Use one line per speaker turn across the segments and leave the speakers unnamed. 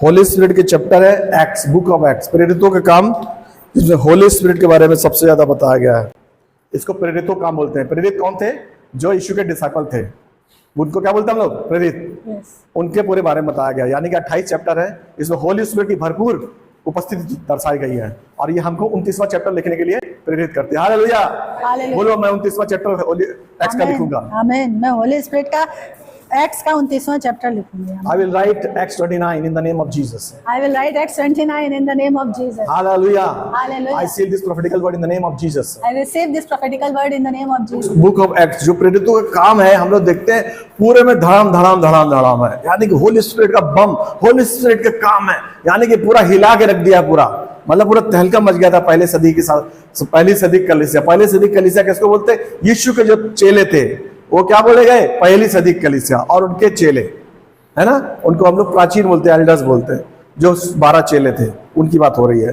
Holi spirit के chapter है acts, book of acts, प्रेरितों के काम, जिसमें होली स्पिरिट के बारे में सबसे ज्यादा बताया गया है। इसको प्रेरितों काम बोलते हैं। प्रेरित कौन थे? जो यीशु के डिसाइपल थे, उनको क्या बोलते हैं हम लोग? प्रेरित। उनके पूरे बारे में बताया गया, यानी कि 28 चैप्टर है। इसमें होली स्पिरिट की भरपूर उपस्थिति दर्शाई गई है और ये हमको 29वां चैप्टर लिखने के लिए प्रेरित करते हैं। हालेलुया, बोलो मैं 29वां चैप्टर होली एक्ट्स का लिखूंगा।
आमीन। मैं होली स्पिरिट का एक्ट्स का 29वां चैप्टर लिखूंगी।
I will write Acts 29 in the name of Jesus.
I will write Acts 29 in the name of Jesus.
Hallelujah.
Hallelujah.
I seal this prophetical word in the name of Jesus.
I receive this prophetical word in the name of Jesus.
Book of acts जो प्रेरितों का काम है, हम लोग देखते हैं पूरे में धड़ाम धड़ाम धड़ाम धड़ाम है, यानी कि होली स्पिरिट का बम, होली स्पिरिट का काम है, यानी कि पूरा हिला के रख दिया पूरा, मतलब पूरा तहलका मच गया था पहले सदी के साथ। पहली सदी कलीसिया, पहली सदी कलीसिया किसको बोलते हैं? यीशु के जो चेले थे वो क्या बोले गए? पहली सदी कलीसिया और उनके चेले, है ना, उनको हम लोग प्राचीन बोलते हैं, एल्डर्स बोलते हैं, जो 12 चेले थे, उनकी बात हो रही है।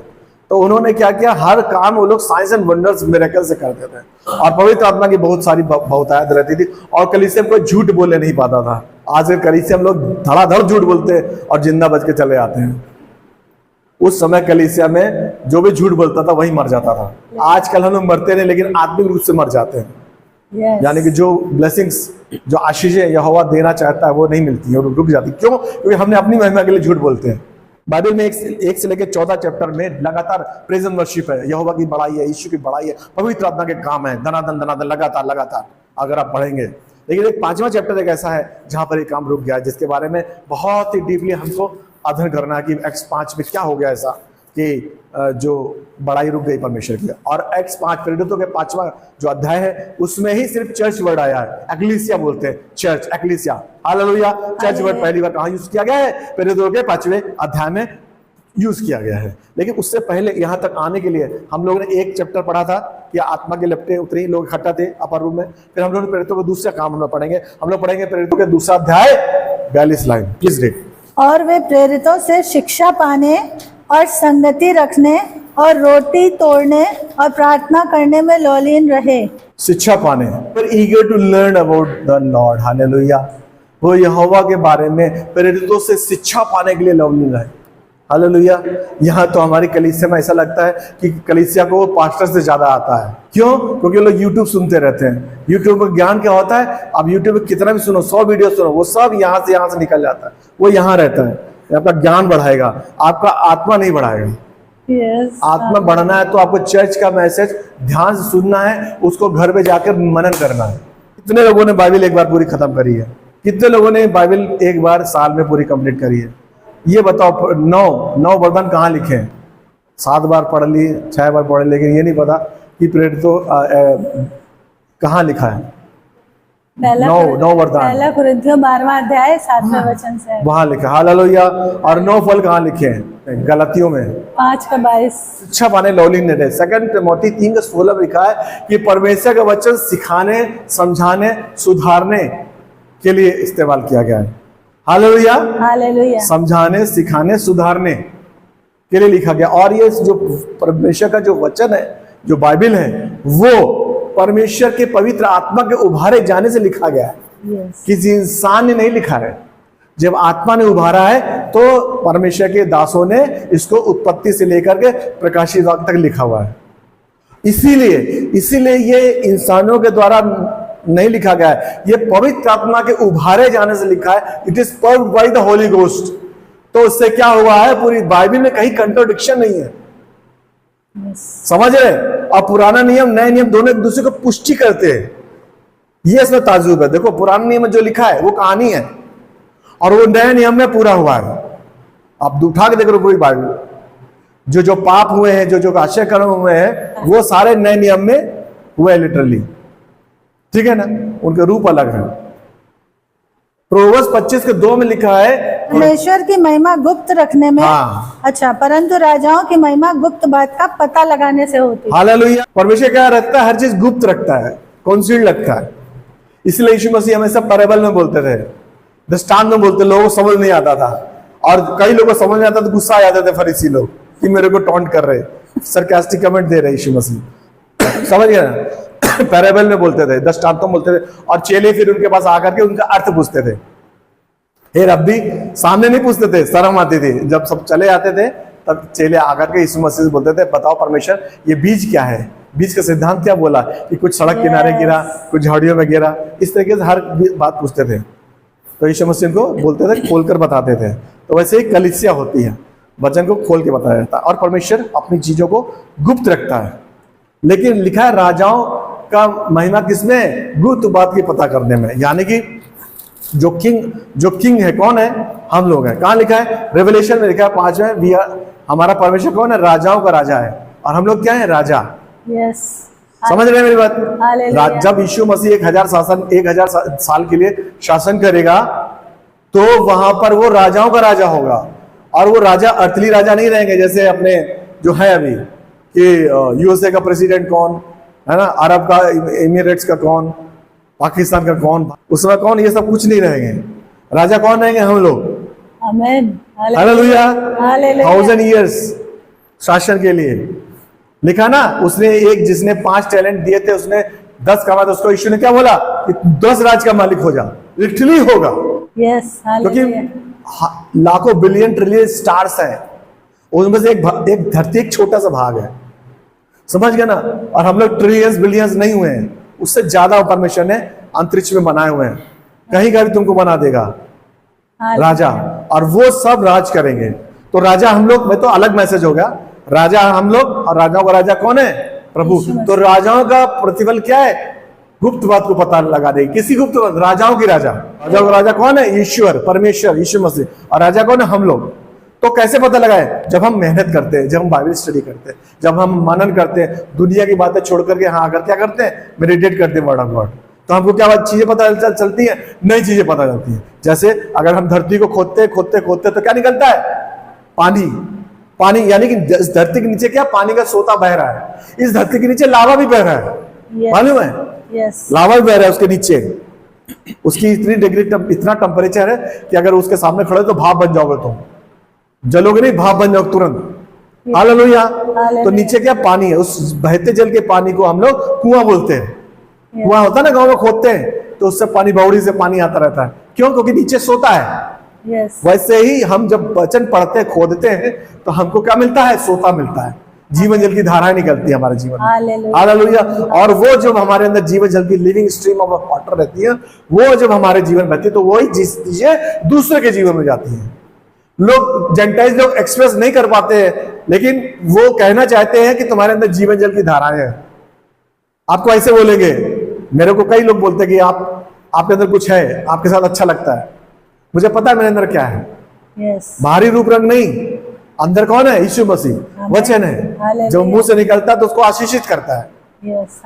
तो उन्होंने क्या किया? हर काम वो लोग साइंस एंड वंडर्स मिरेकल से करते थे और पवित्र आत्मा की बहुत सारी बहुतायत रहती थी और कलीसिया में कोई झूठ बोले नहीं पाता था। आज के कलीसिया में लोग धड़ाधड़ झूठ बोलते हैं और जिंदा बच के चले आते हैं। उस समय कलीसिया में जो भी झूठ बोलता था वही मर जाता था। आजकल हम लोग मरते नहीं, लेकिन आत्मिक रूप से मर जाते हैं। यानी कि जो ब्लेसिंग्स, जो आशीषें यहोवा देना चाहता है वो नहीं मिलती है, रुक जाती। क्यों? क्योंकि हमने अपनी महिमा के लिए झूठ बोलते हैं। बाइबल में 1 से लेकर 14 चैप्टर में लगातार प्रेज एंड वर्शिप है, यहोवा की बड़ाई है, यीशु की बड़ाई है, पवित्र आत्मा के काम है, दनादन दनादन लगातार लगातार अगर आप पढ़ेंगे। लेकिन एक 5वां चैप्टर एक ऐसा है जहां पर एक काम रुक गया है, जिसके बारे में बहुत ही डीपली हमको अध्ययन करना है कि एक्ट्स 5 में क्या हो गया ऐसा कि जो बड़ाई रुक गई परमेश्वर की। और एक्ट्स 5 प्रेरितों के 5वां जो अध्याय है उसमें ही सिर्फ चर्च वर्ड आया है, एक्लीसिया बोलते हैं, चर्च, एक्लीसिया। हालेलुया। चर्च वर्ड पहली बार कहां यूज किया गया है? प्रेरितों के 5वें अध्याय में यूज किया गया है। लेकिन उससे पहले यहां तक आने के लिए हम लोगों ने एक चैप्टर पढ़ा था कि आत्मा के लपटे उतरी, लोग इकट्ठा थे अपर रूम में। फिर हम लोग प्रेरितों का दूसरा काम हम लोग पढ़ेंगे, प्रेरितों के दूसरा अध्याय 42 लाइन, प्लीज रीड।
और वे प्रेरितों से शिक्षा पाने और संगति रखने और रोटी तोड़ने और प्रार्थना करने में लौलीन रहे।
शिक्षा पाने, पर eager to learn about the lord. Hallelujah. वो यहोवा के बारे में प्रेरितों से शिक्षा पाने के लिए लौलीन रहे। हालेलुया। यहाँ तो हमारी कलीसिया में ऐसा लगता है कि कलीसिया को पास्टर से ज्यादा आता है। क्यों? क्योंकि लोग यूट्यूब सुनते रहते हैं। यूट्यूब पर ज्ञान क्या होता है? आप यूट्यूब पर कितना भी सुनो, 100 वीडियो सुनो, वो सब यहाँ से निकल जाता है, वो यहाँ रहता है। आपका ज्ञान बढ़ाएगा, आपका आत्मा नहीं बढ़ाएगा। आत्मा बढ़ना है तो आपको चर्च का मैसेज ध्यान से सुनना है, उसको घर पे जाकर मनन करना है। कितने लोगों ने बाइबल एक बार पूरी खत्म करी है? कितने लोगों ने बाइबल एक बार साल में पूरी कंप्लीट करी है? ये बताओ। 9 वरदान कहाँ लिखे हैं? 7 बार पढ़ लिए, 6 बार पढ़े, लेकिन ये नहीं पता कि प्रेरितों कहाँ लिखा है। 9 वरदान
1 कुरिन्थियों 12वां अध्याय 7वें वचन से
वहां लिखा। हालेलुया। और 9 फल कहाँ लिखे हैं? गलतियों में
5 का 22।
शिक्षा पाने लौलीन ने रहे। 2 तिमोथी 3 का 16 में लिखा है कि परमेश्वर का वचन सिखाने, समझाने, सुधारने के लिए इस्तेमाल किया गया है। हालेलुया।
हालेलुया।
समझाने, सिखाने, सुधारने के लिए लिखा गया। और ये जो परमेश्वर का जो वचन है, जो बाइबल है, वो परमेश्वर के पवित्र आत्मा के उभारे जाने से लिखा गया है। किसी इंसान ने नहीं लिखा है। जब आत्मा ने उभारा है तो परमेश्वर के दासों ने इसको उत्पत्ति से लेकर के प्रकाशित वाक्य तक लिखा हुआ है। इसीलिए ये इंसानों के द्वारा नहीं लिखा गया है, ये पवित्र आत्मा के उभारे जाने से लिखा है। It is purveyed by the Holy Ghost. तो उससे क्या हुआ है? पूरी बाइबल में कहीं कंट्रोडिक्शन नहीं है। समझ रहे? और पुराना नियम, नए नियम दोनों एक दूसरे को पुष्टि करते हैं। ये इसमें ताजुब है। देखो, पुराने नियम में जो लिखा है वो कहानी है और वो नए नियम में पूरा हुआ है। आप उठा के देख लो पूरी बाइबल, जो पाप हुए हैं, जो आश्चर्य कर्म हुए हैं, वो सारे नए नियम में हुए लिटरली। ठीक है ना? उनके रूप अलग है। प्रोवर्ब्स 25 के 2 में लिखा है
परमेश्वर की महिमा गुप्त रखने में। अच्छा, परंतु राजाओं की महिमा गुप्त बात का पता लगाने से होती है।
हालेलुया। परमेश्वर क्या रखता है? हर चीज गुप्त रखता है, कॉन्सील्ड रखता है। इसलिए यीशु मसीह हमेशा पैराबल में बोलते थे, दृष्टांत में बोलते, लोगों को समझ नहीं आता था। और कई लोगों को समझ नहीं आता तो गुस्सा आ जाते थे फरीसी लोग कि मेरे को टॉन्ट कर रहे, सरकास्टिक कमेंट दे रहे यीशु मसीह। समझ गया ना? पैराबल में बोलते थे, दृष्टांतों में बोलते थे, और चेले फिर उनके पास आकर के उनका अर्थ पूछते थे। हे रब्बी सामने नहीं पूछते थे, शर्म आती थी। जब सब चले आते थे तब चेले आकर के यीशु मसीह से बोलते थे, बताओ परमेश्वर ये बीज क्या है, बीज का सिद्धांत क्या बोला, कि कुछ सड़क किनारे गिरा, कुछ झाड़ियों में गिरा, इस तरीके से हर बात पूछते थे। तो यीशु मसीह को बोलते थे, खोलकर बताते थे। तो वैसे ही कलीसिया होती है, वचन को खोल के बताया जाता है, और परमेश्वर अपनी चीजों को गुप्त रखता है। लेकिन लिखा है राजाओं का महिमा किसमें, गुप्त बात की पता करने में। यानी कि जो किंग है कौन है, हम लोग हैं। कहाँ लिखा है, रेवलेशन में लिखा है 5वें, हमारा परमेश्वर कौन है, राजाओं का राजा है, और हम लोग क्या है, राजा।
यस,
समझ रहे हैं मेरी बात। जब यीशु मसीह 1000 साल के लिए शासन करेगा, तो वहां पर वो राजाओं का राजा होगा। और वो राजा अर्थली राजा नहीं रहेंगे, जैसे अपने जो है अभी कि यूएसए का प्रेसिडेंट कौन है ना, अरब का एमिरेट्स का कौन, पाकिस्तान का कौन, उसमें कौन, ये सब कुछ नहीं रहेंगे। राजा कौन रहेंगे, हम लोग।
आमीन,
हालेलुया।
हालेलुया।
1000 ईयर्स शासन के लिए लिखा ना। उसने एक जिसने 5 टैलेंट दिए थे, उसने 10 कमा, तो उसको यीशु ने क्या बोला कि 10 राज का मालिक हो जा। लिटरली होगा।
यस,
क्योंकि
हालेलुया।
लाखों बिलियन ट्रिलियन स्टार्स हैं, उनमें से एक धरती एक छोटा सा भाग है, समझ गए ना। और हम लोग ट्रिलियंस बिलियंस नहीं हुए हैं, उससे ज्यादा परमेश्वर ने अंतरिक्ष में बनाए हुए हैं। कहीं का भी तुमको बना देगा राजा, और वो सब राज करेंगे। तो राजा हम लोग में तो अलग मैसेज हो गया, राजा हम लोग, और राजाओं का राजा कौन है, प्रभु। तो राजाओं का प्रतिफल क्या है, गुप्त बात को पता लगा देगी। किसी गुप्त बात, राजाओं की राजा, राजाओं का राजा कौन है, ईश्वर परमेश्वर यीशु मसीह, और राजा कौन है, हम लोग। तो कैसे पता लगाए, जब हम मेहनत करते हैं, जब हम बाइबल स्टडी करते हैं, जब हम मनन करते हैं, दुनिया की बातें छोड़ करके हाँ अगर क्या करते हैं, मेडिटेट करते हैं वर्ड ऑफ गॉड, तो हमको क्या चीजें पता चलती है, नई चीजें पता चलती है। जैसे अगर हम धरती को खोदते खोदते खोदते तो क्या निकलता है, पानी। यानी कि इस धरती के नीचे क्या, पानी का सोता बह रहा है। इस धरती के नीचे लावा भी बह रहा है, मालूम है, लावा भी बह रहा है उसके नीचे। उसकी इतनी डिग्री इतना टेम्परेचर है कि अगर उसके सामने खड़े तो भाप बन जाओगे, तुम जलोगे नहीं, भाप बन जाओगे तुरंत। हालेलुया। तो नीचे क्या, पानी है। उस बहते जल के पानी को हम लोग कुआं बोलते हैं। कुआं होता है ना, गांव में खोदते हैं तो उससे पानी, बावड़ी से पानी आता रहता है। क्यों, क्योंकि नीचे सोता है। वैसे ही हम जब वचन पढ़ते खोदते हैं तो हमको क्या मिलता है, सोता मिलता है, जीवन जल की धाराएं निकलती है हमारे जीवन में। हालेलुया। और वो जब हमारे अंदर जीवन जल की लिविंग स्ट्रीम ऑफ वाटर रहती है, वो जब हमारे जीवन में रहती है, तो वही चीजें दूसरे के जीवन में जाती है। लोग जेंटाइल लोग एक्सप्रेस नहीं कर पाते हैं, लेकिन वो कहना चाहते हैं कि तुम्हारे अंदर जीवन जल की धाराएं हैं। आपको ऐसे बोलेंगे, मेरे को कई लोग बोलते हैं कि आपके अंदर कुछ है, आपके साथ अच्छा लगता है। मुझे पता है मेरे अंदर क्या है, बाहरी रूप रंग नहीं, अंदर कौन है, यीशु मसीह, वचन है। जब मुंह से निकलता है तो उसको आशीषित करता है।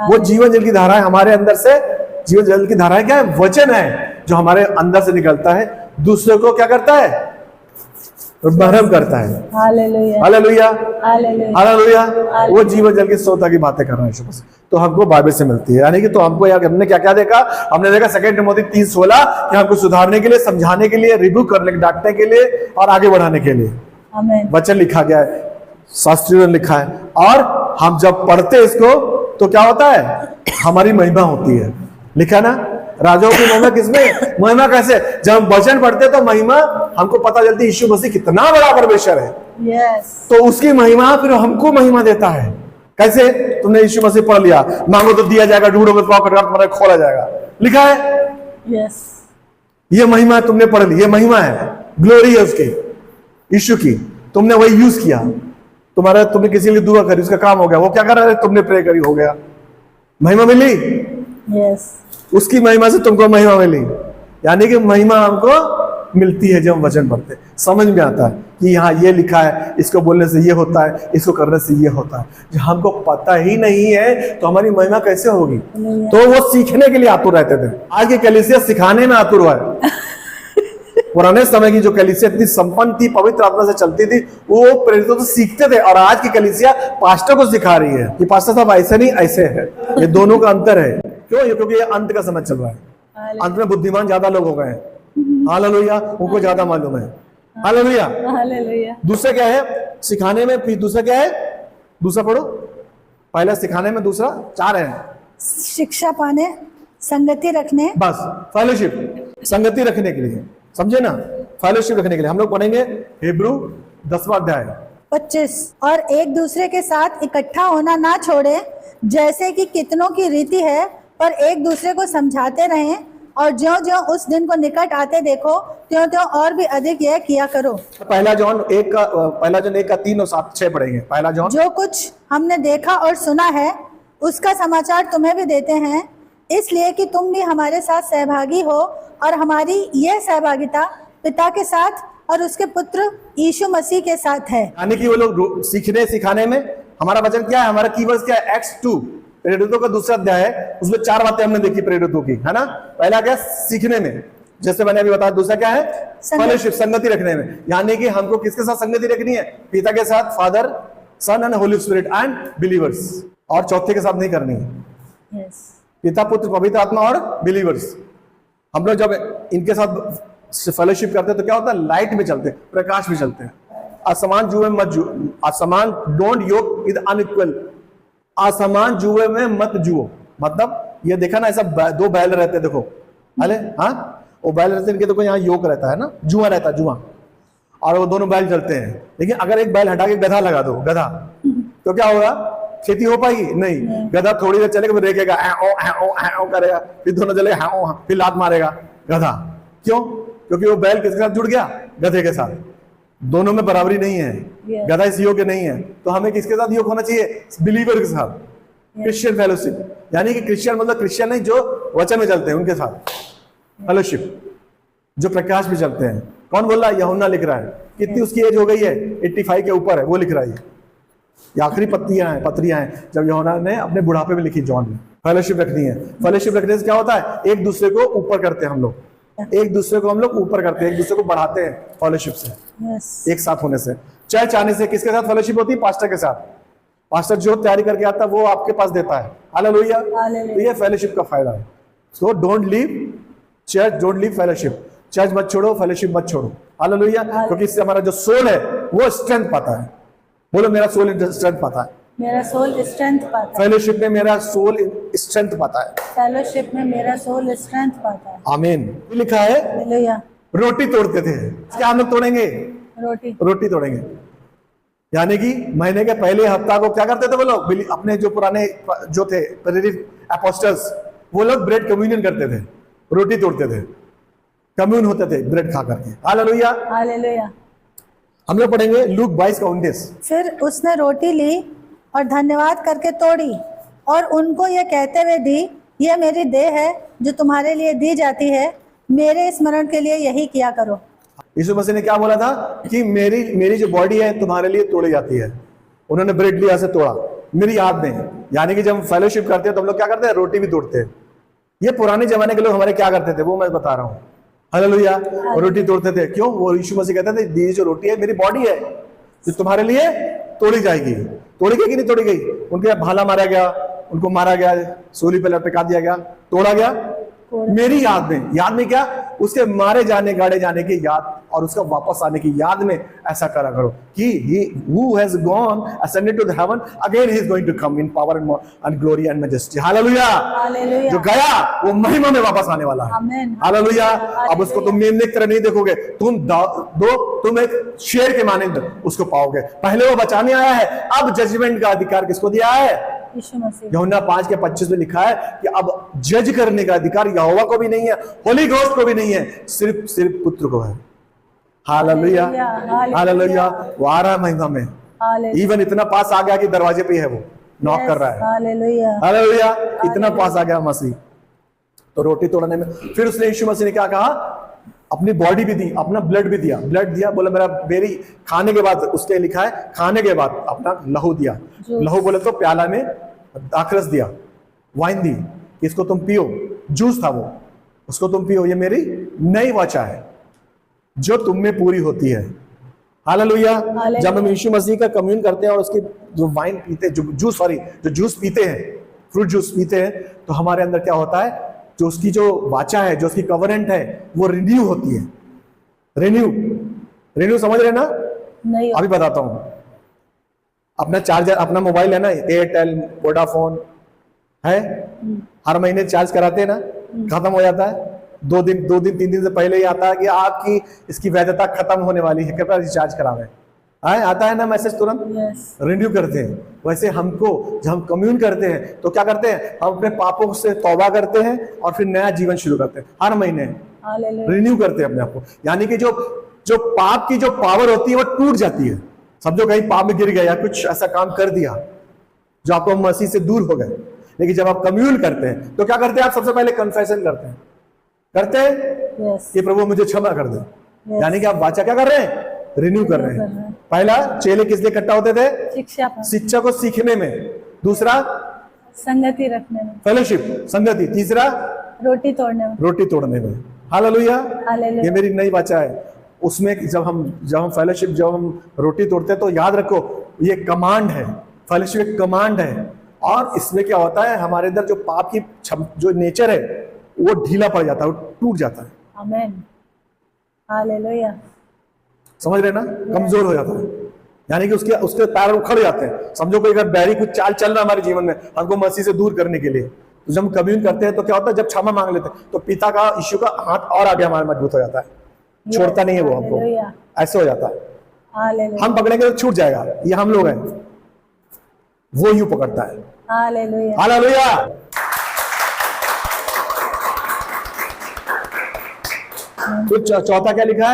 वो जीवन जल की धाराएं हमारे अंदर से, जीवन जल की धाराएं क्या है, वचन है जो हमारे अंदर से निकलता है, दूसरे को क्या करता है, मरहम करता है। Hallelujah, hallelujah, hallelujah. वो जीवन जल के स्रोत की बातें कर रहे हैं। तो हमको बाइबल से मिलती है। यानी कि तो हमको यार हमने क्या क्या देखा, हमने देखा 2 तिमोथी 3:16 कि हमको सुधारने के लिए, समझाने के लिए, रिव्यू करने, डांटने के लिए और आगे बढ़ाने के लिए वचन लिखा गया है, शास्त्रियों ने लिखा है। और हम जब पढ़ते इसको तो क्या होता है, हमारी महिमा होती है। लिखा ना, राजाओं की महिमा किसमें, महिमा कैसे, जब हम वचन पढ़ते तो महिमा हमको पता चलती है यीशु मसीह कितना बड़ा परमेश्वर है। तो उसकी महिमा फिर हमको महिमा देता है। कैसे, तुमने यीशु मसीह पढ़ लिया, मांगो तो दिया जाएगा, ढूंढोगे तो पाओगे, तुम्हारा खोला जाएगा, लिखा है। ये महिमा तुमने पढ़ ली, ये महिमा है, ग्लोरी है उसकी, यीशु की। तुमने वही यूज किया, तुमने किसी के लिए दुआ करी, उसका काम हो गया। वो क्या कर रहा है, तुमने प्रे करी, हो गया, महिमा मिली। उसकी महिमा से तुमको महिमा मिली। यानी कि महिमा हमको मिलती है जब हम वचन पढ़ते, समझ में आता है कि यहाँ ये लिखा है, इसको बोलने से ये होता है, इसको करने से ये होता है। जब हमको पता ही नहीं है तो हमारी महिमा कैसे होगी। तो वो सीखने के लिए आतुर रहते थे। आज की कलीसिया सिखाने में आतुर हुआ है। पुराने समय की जो कलीसिया इतनी संपन्न थी, पवित्र आत्मा से चलती थी, वो प्रेरितों से सीखते थे। और आज की कलीसिया पास्टर को सिखा रही है कि पास्टर साहब ऐसे नहीं, ऐसे है। ये दोनों का अंतर है। क्यों, क्योंकि ये अंत का समय चल रहा है। अंत में बुद्धिमान ज्यादा लोग हो गए हैं। हालेलुया, उनको ज्यादा मालूम है। Hallelujah, hallelujah. दूसरा क्या है, सिखाने में, फिर दूसरा क्या है, दूसरा पढ़ो, पहला सिखाने में, दूसरा 4 है,
शिक्षा पाने, संगति रखने,
बस फेलोशिप, संगति रखने के लिए। समझे ना, फेलोशिप रखने के लिए। हम लोग पढ़ेंगे हिब्रू 10वां अध्याय।
25। और एक दूसरे के साथ इकट्ठा होना ना छोड़े, जैसे कि कितनों की रीति है, पर एक दूसरे को समझाते रहें, और ज्यों ज्यों उस दिन को निकट आते देखो, त्यों त्यों और भी अधिक यह किया करो।
पहला जॉन 1 का 3 और 7 6 पढ़ेंगे। पहला जॉन।
जो कुछ हमने देखा और सुना है, उसका समाचार तुम्हें भी देते हैं, इसलिए कि तुम भी हमारे साथ सहभागी हो, और हमारी यह सहभागिता पिता के साथ और उसके पुत्र यीशु मसीह के साथ है।
यानी कि वो लोग सीखने सिखाने में, हमारा वचन क्या है, हमारा कीवर्ड्स क्या है, एक्ट्स 2 प्रेरितों का 2रा अध्याय है, उसमें 4 बातें हमने देखी प्रेरितों की, है ना। पहला क्या, सीखने में, जैसे मैंने अभी बताया। दूसरा क्या है, फेलोशिप, संगति रखने में, यानी कि हमको किसके साथ संगति रखनी है, पिता के साथ, Father, Son and Holy Spirit and believers, और चौथे के साथ नहीं करनी है।
यस।
पिता, पुत्र, पवित्र आत्मा और बिलीवर्स। हम लोग जब इनके साथ फेलोशिप करते हैं तो क्या होता है, लाइट में चलते हैं, प्रकाश में चलते हैं। असमान जुए में मत जुओ, असमान, डोंट योक विद अनइक्वल, असमान जुए में मत जुओ। मतलब ये देखा ना, ऐसा 2 बैल रहते हैं, देखो, अरे हाँ, वो बैल रहते हैं, इनके तो यहाँ योक रहता है ना, जुआ रहता है, जुआ, और वो दोनों बैल चलते हैं। लेकिन अगर एक बैल हटा के गधा लगा दो, गधा, तो क्या होगा, खेती हो पाएगी नहीं। गधा थोड़ी देर चलेगा, फिर देखेगा, करेगा, फिर दोनों चलेगा, फिर लात मारेगा गधा। क्यों? क्योंकि वो बैल किसके साथ जुड़ गया, गधे के साथ। दोनों में बराबरी नहीं है, गधा इस योग नहीं है। तो हमें किसके साथ योग होना चाहिए, बिलीवर के साथ, क्रिश्चियन फेलोशिप। यानी कि क्रिश्चियन मतलब क्रिश्चियन नहीं, जो वचन में चलते हैं उनके साथ फेलोशिप, जो प्रकाश में चलते हैं। कौन बोल रहा है, यूहन्ना लिख रहा है। कितनी उसकी एज हो गई है, 85 के ऊपर है, वो लिख रहा है। ये आखिरी पत्रियां हैं जब यूहन्ना ने अपने बुढ़ापे में लिखी, जॉन में। फेलोशिप रखनी है। फेलोशिप रखने से क्या होता है, एक दूसरे को ऊपर करते हैं हम लोग, एक दूसरे को हम लोग ऊपर करते हैं, एक दूसरे को बढ़ाते हैं फेलोशिप से, एक साथ होने से। चर्च आने से किसके साथ फेलोशिप होती है, पास्टर के साथ। पास्टर जो तैयारी करके आता है वो आपके पास देता है, हालेलुया। तो ये फेलोशिप का फायदा है। So don't leave church, don't leave fellowship. Church मत छोड़ो, फेलोशिप मत छोड़ो, हालेलुया। क्योंकि इससे हमारा जो सोल है वो स्ट्रेंथ पाता है। बोलो, मेरा सोल स्ट्रेंथ पाता है,
मेरा सोल स्ट्रेंथ पाता है।
फेलोशिप में मेरा सोल स्ट्रेंथ पाता है,
फेलोशिप में मेरा सोल स्ट्रेंथ पाता है।
आमीन। लिखा है,
हालेलुया।
रोटी तोड़ते थे, क्या हम लोग तोड़ेंगे,
रोटी
तोड़ेंगे। यानी कि महीने के पहले हफ्ता को क्या करते थे वो लोग, अपने जो पुराने जो थे प्रेरित अपोस्टल्स, वो लोग ब्रेड कम्युनियन करते थे, रोटी तोड़ते थे, कम्यून होते थे ब्रेड खा करके, हालेलुया,
हालेलुया।
हम लोग पढ़ेंगे लूक 22 का 19।
फिर उसने रोटी ली और धन्यवाद करके तोड़ी और उनको यह कहते हुए दी, यह मेरी देह है जो तुम्हारे लिए दी जाती है, मेरे स्मरण के लिए यही किया करो।
यीशु मसीह ने क्या बोला था कि मेरी जो बॉडी है तुम्हारे लिए तोड़ी जाती है। उन्होंने ब्रेड लिया से तोड़ा मेरी याद में। यानी कि जब हम फेलोशिप करते हैं तो हम लोग क्या करते हैं, रोटी भी तोड़ते हैं। ये पुराने जमाने के लोग हमारे क्या करते थे वो मैं बता रहा हूँ, हालेलुया। रोटी तोड़ते थे, क्यों? वो यीशु मसीह कहते थे ये जो रोटी है मेरी बॉडी है जो तुम्हारे लिए तोड़ी जाएगी। तोड़ी गई कि नहीं तोड़ी गई? उनके भाला मारा गया, उनको मारा गया, सूली पे लटका दिया गया, तोड़ा गया मेरी याद में। याद में क्या? उसके मारे जाने गाड़े जाने की याद और उसका वापस आने की याद में ऐसा करा करो कि he who has gone ascended to the heaven again he is going to come in power and glory and majesty, hallelujah. जो गया वो महिमा में वापस आने वाला है, हालेलुया। अब उसको तुम मेमने की तरह नहीं देखोगे, तुम एक शेर के मानंद उसको पाओगे। पहले वो बचाने आया है, अब जजमेंट का अधिकार किसको दिया है? यूहन्ना 5 के 25 में लिखा है कि अब जज करने का अधिकार यहोवा को भी नहीं है, होली घोस्ट को भी नहीं है, सिर्फ पुत्र को है, हालेलुया, हालेलुया। वो आ रहा है महिमा में, इवन इतना पास आ गया कि दरवाजे पे है, वो नॉक कर रहा है, हालेलुया। इतना पास आ गया मसीह। तो रोटी तोड़ने में फिर उसने यीशु मसीह ने क्या कहा? अपनी बॉडी भी दी, अपना ब्लड भी दिया, ब्लड दिया, बोला मेरी खाने के बाद, उसके लिखा है खाने के बाद अपना लहू दिया। लहू बोले तो प्याला में दाखरस दिया, वाइन दी, इसको तुम पियो। जूस था वो, उसको तुम पियो, ये मेरी नई वाचा है जो तुम में पूरी होती है, हालेलुया। जब हम यीशु मसीह का कम्यून करते हैं और उसकी जो वाइन पीते, जो जूस पीते हैं, फ्रूट जूस पीते हैं, तो हमारे अंदर क्या होता है? जो उसकी जो वाचा है, जो उसकी कवरेंट है, वो रिन्यू होती है। रिन्यू समझ रहे ना? नहीं, अभी बताता हूं। अपना चार्जर, अपना मोबाइल है ना, एयरटेल, वोडाफोन है, हर महीने चार्ज कराते हैं ना, खत्म हो जाता है, दो दिन 3 दिन से पहले ही आता है कि आपकी इसकी वैधता खत्म होने वाली है, कृपया रिचार्ज करावें। आता है ना मैसेज तुरंत, रिन्यू करते हैं। वैसे हमको जब हम कम्यून करते हैं तो क्या करते हैं, हम अपने पापों से तौबा करते हैं और फिर नया जीवन शुरू करते हैं। हर महीने रिन्यू करते हैं अपने आप को, यानी कि जो पाप की जो पावर होती है वो टूट जाती है। समझो कहीं पाप में गिर गए या कुछ ऐसा काम कर दिया जो आपको मसीह से दूर हो गए, लेकिन जब आप कम्यून करते हैं तो क्या करते हैं, आप सबसे पहले कन्फेशन करते हैं कि प्रभु मुझे क्षमा कर दे। यानी कि आप वाचा क्या कर रहे हैं, रिन्यू कर रहे हैं। पहला चेले किस लिए इकट्ठा होते थे, शिक्षा को सीखने में। दूसरा
संगति रखने में,
फेलोशिप संगति। तीसरा रोटी तोड़ने में। हालेलुया, ये मेरी नई वाचा है। उसमें जब हम फेलोशिप, जब हम रोटी तोड़ते हैं तो याद रखो ये कमांड है, फेलोशिप एक कमांड है। और इसमें क्या होता है, हमारे अंदर जो पाप की जो नेचर है वो ढीला पड़ जाता है, वो टूट जाता है।
आमीन, हालेलुया। समझ
रहे ना, कमजोर हो जाता है, यानी कि उसके पैर उखड़ जाते हैं। समझो कोई अगर बैरी कुछ चाल चल रहा है हमारे जीवन में हमको मसीह से दूर करने के लिए, तो जब हम कम्यून करते हैं तो क्या होता है, जब क्षमा मांग लेते हैं तो पिता का यीशु का हाथ और आगे हमारे मजबूत हो जाता है, छोड़ता नहीं है वो हमको, ऐसे हो जाता है। हम पकड़ेंगे तो छूट जाएगा, ये हम लोग हैं, वो यूं पकड़ता है। हालेलुया। तो चौथा क्या लिखा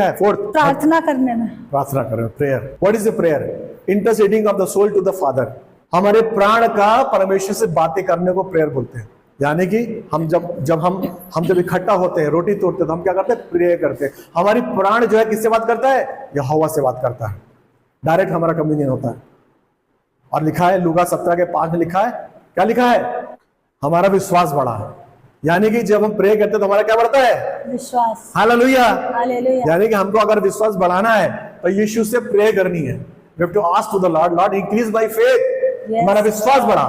है, फोर्थ,
प्रार्थना करने में,
प्रार्थना करें, prayer. What is the prayer, interceding of the soul to the Father. हमारे प्राण का परमेश्वर से बातें करने को प्रेयर बोलते हैं। यानी कि हम जब इकट्ठा होते हैं, रोटी तोड़ते हैं, तो हम क्या करते हैं, प्रेयर करते हैं। हमारी प्राण जो है किससे बात करता है, यहोवा से बात करता है, डायरेक्ट हमारा कम्युनियन होता है। और लिखा है लूका 17:5 में लिखा है, क्या लिखा है, हमारा विश्वास बढ़ा है। यानी कि जब हम प्रे करते हैं तो हमारा क्या बढ़ता है,
विश्वास।
हालेलुया, यानी कि हमको अगर विश्वास बढ़ाना है तो यीशु से प्रे करनी है। We have to ask to the Lord, Lord increase my faith, हमारा विश्वास बढ़ा।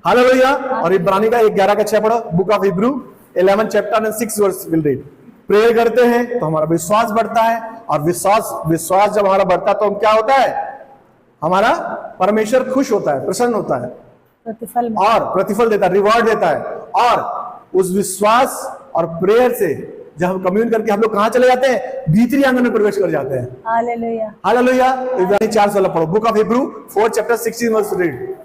हालेलुया। और इब्रानी का 11:6 पढ़ो, book of Hebrew 11 chapter and 6 verse will read। Pray करते हैं तो हमारा विश्वास बढ़ता है, और विश्वास जब हमारा बढ़ता है तो क्या होता है, हमारा परमेश्वर खुश होता है, प्रसन्न होता है, प्रतिफल देता है, रिवॉर्ड देता है। और उस विश्वास और प्रेयर से जब हम कम्यून करके हम लोग कहां चले जाते हैं, भीतरी आंगन में प्रवेश कर जाते हैं।
Hallelujah,
hallelujah. इब्रानी 4:16 पढ़ो, book of Hebrew 4 chapter 16 verse read.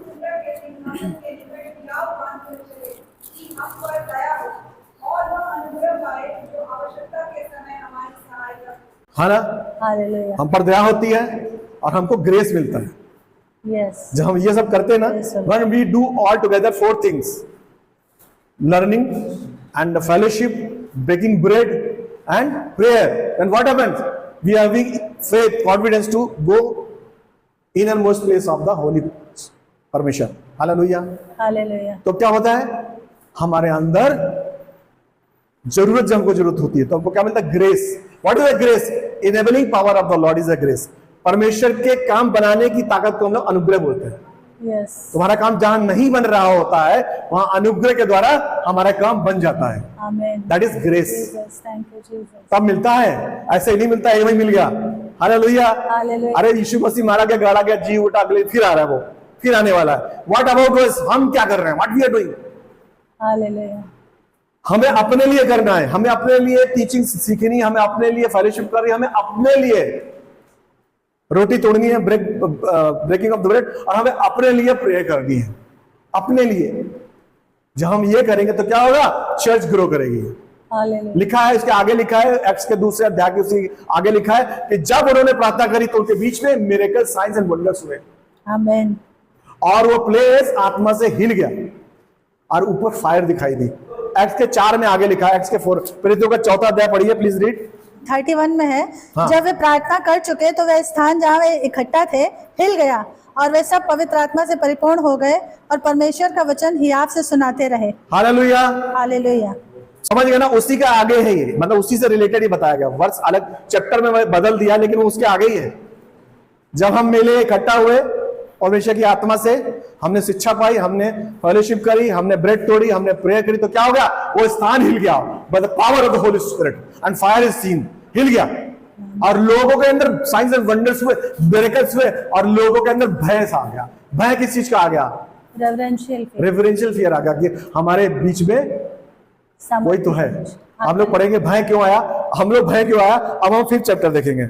हाँ ना, हालेलुया। हम पर दया होती है और हमको ग्रेस मिलता है। जब हम ये सब करते हैं ना, when we do all together 4 things, learning and fellowship, breaking bread and prayer, then what happens, we are having faith, confidence to go innermost place of the holy permission। Hallelujah, hallelujah. तो क्या होता है, हमारे अंदर जरूरत, जब हमको जरूरत होती है तो हमको क्या मिलता है, grace. What is the grace, enabling power of the Lord is the grace. परमेश्वर के काम बनाने की ताकत को हम लोग अनुग्रह बोलते हैं। तुम्हारा काम जहां नहीं बन रहा होता है वहां अनुग्रह के द्वारा हमारा काम बन जाता है। That is grace. तब मिलता है, ऐसे ही नहीं मिलता है, वही मिल गया। हालेलुया। अरे यीशु मसीह मारा गया, गाड़ा गया, जी उठा, अगले फिर आ रहा है, वो फिर आने वाला है। व्हाट अबाउट अस, हम क्या कर रहे हैं, what we are doing. Hallelujah. हमें अपने लिए करना है, हमें अपने लिए टीचिंग सीखनी है, हमें अपने लिए फेलोशिप करनी है, हमें अपने लिए रोटी तोड़नी है, ब्रेकिंग ऑफ द ब्रेड, और हमें अपने लिए प्रे करनी है, अपने लिए। जब हम ये करेंगे तो क्या होगा, चर्च ग्रो करेगी। लिखा है, इसके आगे लिखा है, एक्ट्स के दूसरे अध्याय के उसी आगे लिखा है कि जब उन्होंने प्रार्थना करी तो उनके बीच में मिरेकल, साइंस एंड वंडर्स हुए। आमीन। और वो प्लेस आत्मा से हिल गया और ऊपर फायर दिखाई दी। एक्ट्स के 4 में आगे लिखा है, एक्ट्स के 4, प्रेरितों का 4वां अध्याय पढ़िए प्लीज रीड।
31 में है।
हाँ।
जब वे प्रार्थना कर चुके तो वह स्थान जहाँ वे इकट्ठा थे हिल गया, और वे सब पवित्र आत्मा से परिपूर्ण हो गए और परमेश्वर का वचन हियाव से सुनाते रहे। Hallelujah, hallelujah.
समझ गए ना, उसी का आगे है ये, मतलब उसी से रिलेटेड ही बताया गया। वर्ष अलग चैप्टर में बदल दिया, लेकिन वो उसके आगे ही है। जब हम मिले, इकट्ठा हुए परमेश्वर की आत्मा से, हमने शिक्षा पाई, हमने फेलोशिप करी, हमने ब्रेड तोड़ी, हमने प्रेयर करी, तो क्या हो गया, वो स्थान हिल गया by the power of the Holy Spirit and fire is seen. हिल गया, और लोगों के अंदर साइंस एंड वंडर्स हुए, मिरेकल्स हुए, और लोगों के अंदर भय आ गया। भय किस चीज का आ गया, रेवरेंशियल फियर आ गया, कि हमारे बीच में वही तो है। हम लोग पढ़ेंगे भय क्यों आया, हम लोग भय क्यों आया, अब हम 5th चैप्टर देखेंगे।